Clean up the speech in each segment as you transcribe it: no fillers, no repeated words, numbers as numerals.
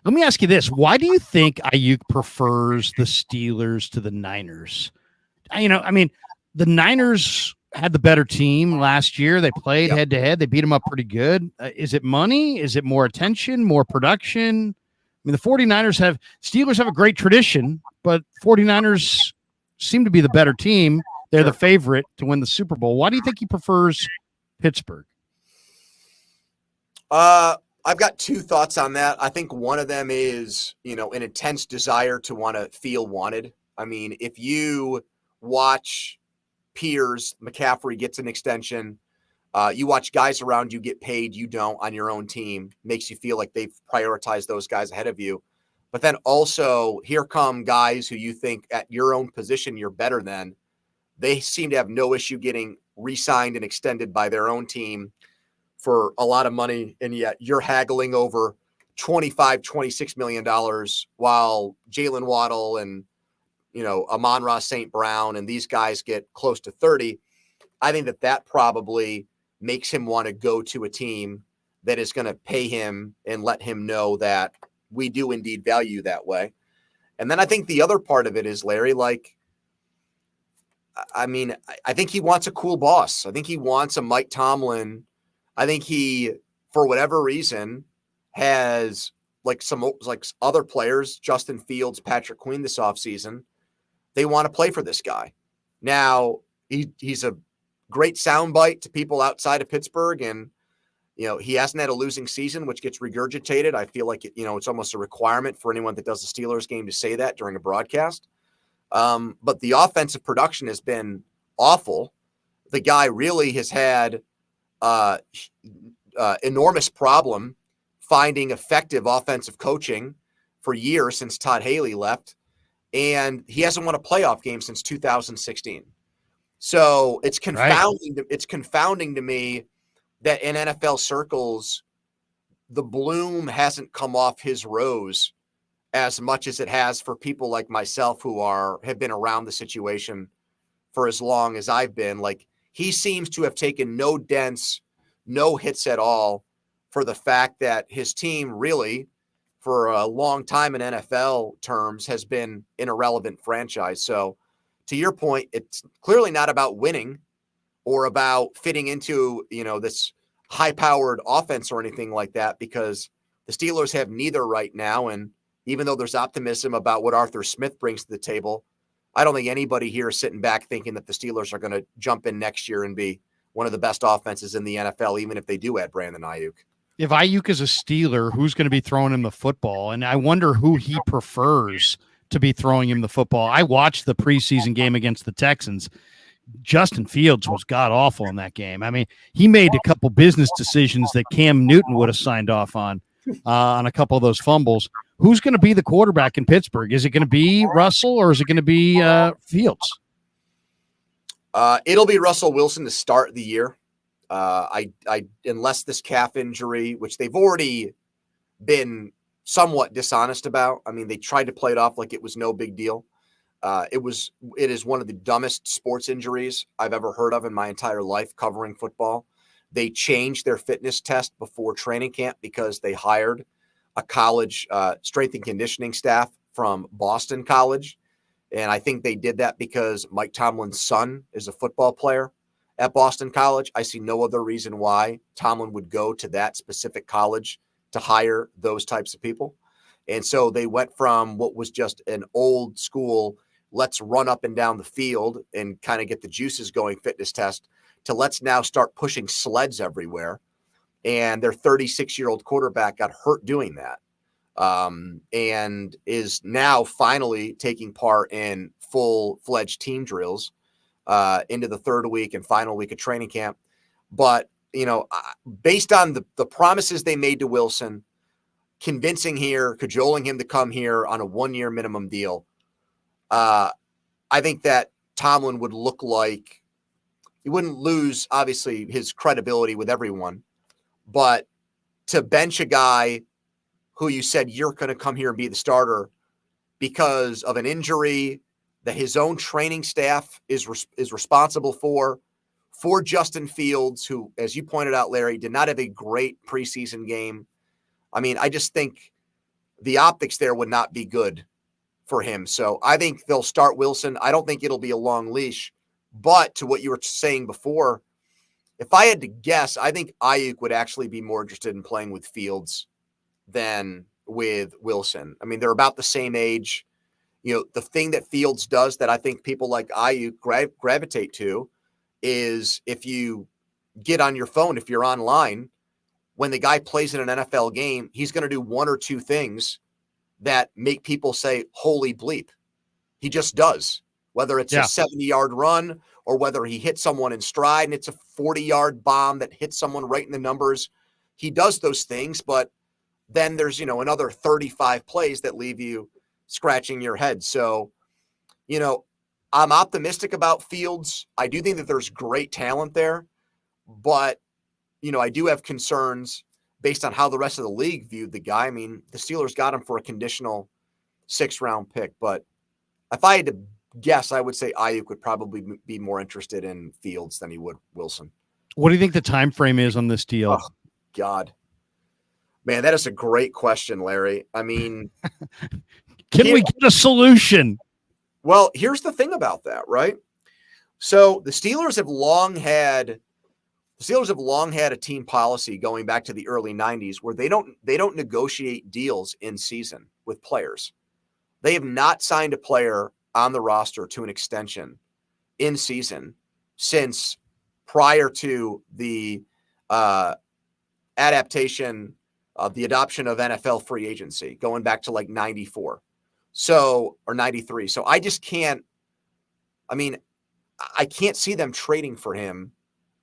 Let me ask you this. Why do you think Aiyuk prefers the Steelers to the Niners? I mean, the Niners had the better team last year. They played Yep. head to head. They beat them up pretty good. Is it money? Is it more attention, more production? I mean, the Steelers have a great tradition, but 49ers seem to be the better team. They're the favorite to win the Super Bowl. Why do you think he prefers Pittsburgh? I've got two thoughts on that. I think one of them is, an intense desire to want to feel wanted. I mean, if you watch peers, McCaffrey gets an extension, you watch guys around you get paid, you don't on your own team, makes you feel like they've prioritized those guys ahead of you. But then also here come guys who you think at your own position you're better than. They seem to have no issue getting re-signed and extended by their own team for a lot of money, and yet you're haggling over $26 million while Jalen Waddle and Amon-Ra St. Brown and these guys get close to 30. I think that probably makes him want to go to a team that is going to pay him and let him know that we do indeed value that way. And then I think the other part of it is, Larry, I think he wants a cool boss. I think he wants a Mike Tomlin. I think he, for whatever reason, has some other players, Justin Fields, Patrick Queen this offseason, they want to play for this guy. Now, he's a great soundbite to people outside of Pittsburgh, and he hasn't had a losing season, which gets regurgitated. I feel like it's almost a requirement for anyone that does the Steelers game to say that during a broadcast. But the offensive production has been awful. The guy really has had enormous problem finding effective offensive coaching for years since Todd Haley left, and he hasn't won a playoff game since 2016. So it's confounding. Right. It's confounding to me that in NFL circles, the bloom hasn't come off his rose as much as it has for people like myself who have been around the situation for as long as I've been. He seems to have taken no dents, no hits at all for the fact that his team really, for a long time in NFL terms, has been an irrelevant franchise. So to your point, it's clearly not about winning or about fitting into, this high-powered offense or anything like that, because the Steelers have neither right now. And even though there's optimism about what Arthur Smith brings to the table, I don't think anybody here is sitting back thinking that the Steelers are going to jump in next year and be one of the best offenses in the NFL, even if they do add Brandon Aiyuk. If Aiyuk is a Steeler, who's going to be throwing him the football? And I wonder who he prefers to be throwing him the football. I watched the preseason game against the Texans. Justin Fields was god-awful in that game. I mean, he made a couple business decisions that Cam Newton would have signed off on a couple of those fumbles. Who's going to be the quarterback in Pittsburgh? Is it going to be Russell or is it going to be Fields? It'll be Russell Wilson to start the year. Unless this calf injury, which they've already been somewhat dishonest about. I mean, they tried to play it off like it was no big deal. It is one of the dumbest sports injuries I've ever heard of in my entire life covering football. They changed their fitness test before training camp because they hired a college strength and conditioning staff from Boston College. And I think they did that because Mike Tomlin's son is a football player at Boston College. I see no other reason why Tomlin would go to that specific college to hire those types of people. And so they went from what was just an old school, let's run up and down the field and kind of get the juices going fitness test, to let's now start pushing sleds everywhere. And their 36-year-old quarterback got hurt doing that, and is now finally taking part in full-fledged team drills into the third week and final week of training camp. But, based on the promises they made to Wilson, cajoling him to come here on a 1-year minimum deal, I think that Tomlin would look like he wouldn't lose, obviously, his credibility with everyone. But to bench a guy who you said you're going to come here and be the starter because of an injury that his own training staff is responsible for Justin Fields, who, as you pointed out, Larry, did not have a great preseason game. I mean, I just think the optics there would not be good for him. So I think they'll start Wilson. I don't think it'll be a long leash. But to what you were saying before, if I had to guess, I think Aiyuk would actually be more interested in playing with Fields than with Wilson. I mean, they're about the same age. You know, the thing that Fields does that I think people like Aiyuk gravitate to is if you get on your phone, if you're online, when the guy plays in an NFL game, he's going to do one or two things that make people say, holy bleep. He just does. Whether it's a 70-yard run or whether he hits someone in stride and it's a 40-yard bomb that hits someone right in the numbers. He does those things, but then there's, you know, another 35 plays that leave you scratching your head. So, you know, I'm optimistic about Fields. I do think that there's great talent there, but, you know, I do have concerns based on how the rest of the league viewed the guy. I mean, the Steelers got him for a conditional 6th-round pick, but if I had to guess, I would say Aiyuk would probably be more interested in Fields than he would Wilson. What do you think the time frame is on this deal? Oh, God. Man, that is a great question, Larry. I mean, can we get a solution? Well, here's the thing about that, right? So the Steelers have long had a team policy going back to the early 90s where they don't negotiate deals in season with players. They have not signed a player on the roster to an extension in season since prior to the adoption of NFL free agency, going back to like 94. So, or 93. So I just can't, I can't see them trading for him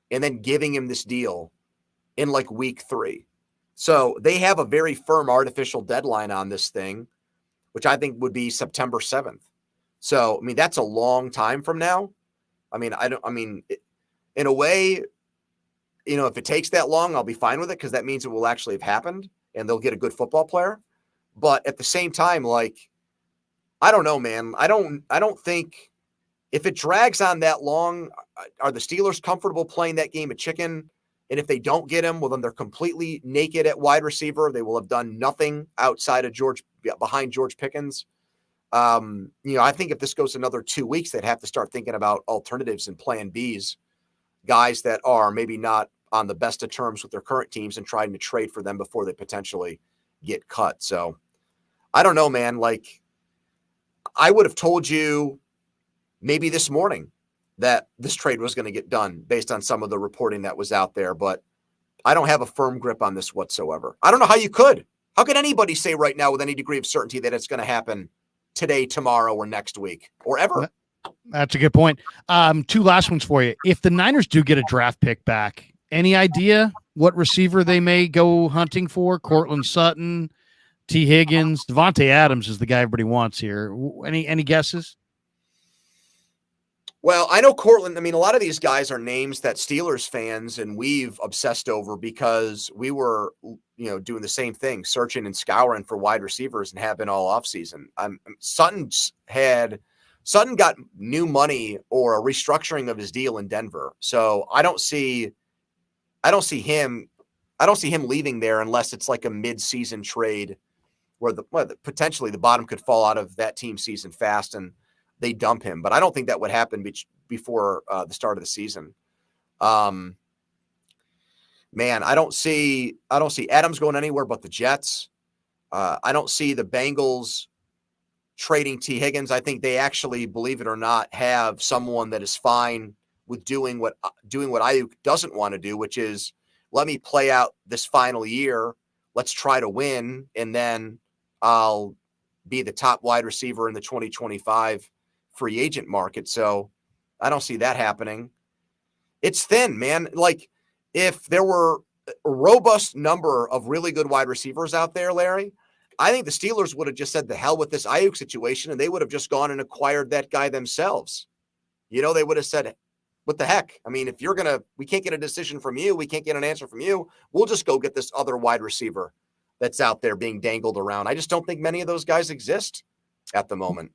and then giving him this deal in like week 3. So they have a very firm artificial deadline on this thing, which I think would be September 7th. So, I mean, that's a long time from now. In a way, you know, if it takes that long, I'll be fine with it because that means it will actually have happened and they'll get a good football player. But at the same time, like, I don't know, man. I don't think if it drags on that long, are the Steelers comfortable playing that game of chicken? And if they don't get him, well, then they're completely naked at wide receiver. They will have done nothing outside of behind George Pickens. You know, I think if this goes another 2 weeks, they'd have to start thinking about alternatives and plan Bs, guys that are maybe not on the best of terms with their current teams and trying to trade for them before they potentially get cut. So I don't know, man. Like, I would have told you maybe this morning that this trade was going to get done based on some of the reporting that was out there, but I don't have a firm grip on this whatsoever. I don't know how you could. How could anybody say right now with any degree of certainty that it's going to happen today, tomorrow, or next week, or ever? That's a good point. 2 last ones for you. If the Niners do get a draft pick back, any idea what receiver they may go hunting for? Cortland Sutton, T. Higgins, Devontae Adams is the guy everybody wants here. Any guesses? Well, I know Cortland. I mean, a lot of these guys are names that Steelers fans and we've obsessed over because we were, you know, doing the same thing, searching and scouring for wide receivers and have been all offseason. Sutton got new money or a restructuring of his deal in Denver. So I don't see him leaving there unless it's like a mid-season trade where potentially the bottom could fall out of that team season fast and they dump him. But I don't think that would happen before the start of the season. Man, I don't see Adams going anywhere but the Jets. I don't see the Bengals trading T. Higgins. I think they actually, believe it or not, have someone that is fine with doing what Aiyuk doesn't want to do, which is let me play out this final year. Let's try to win, and then I'll be the top wide receiver in the 2025 free agent market. So I don't see that happening. It's thin, man. Like, if there were a robust number of really good wide receivers out there, Larry, I think the Steelers would have just said the hell with this Aiyuk situation, and they would have just gone and acquired that guy themselves. You know, they would have said, what the heck? I mean, if we can't get a decision from you, we can't get an answer from you, we'll just go get this other wide receiver that's out there being dangled around. I just don't think many of those guys exist at the moment.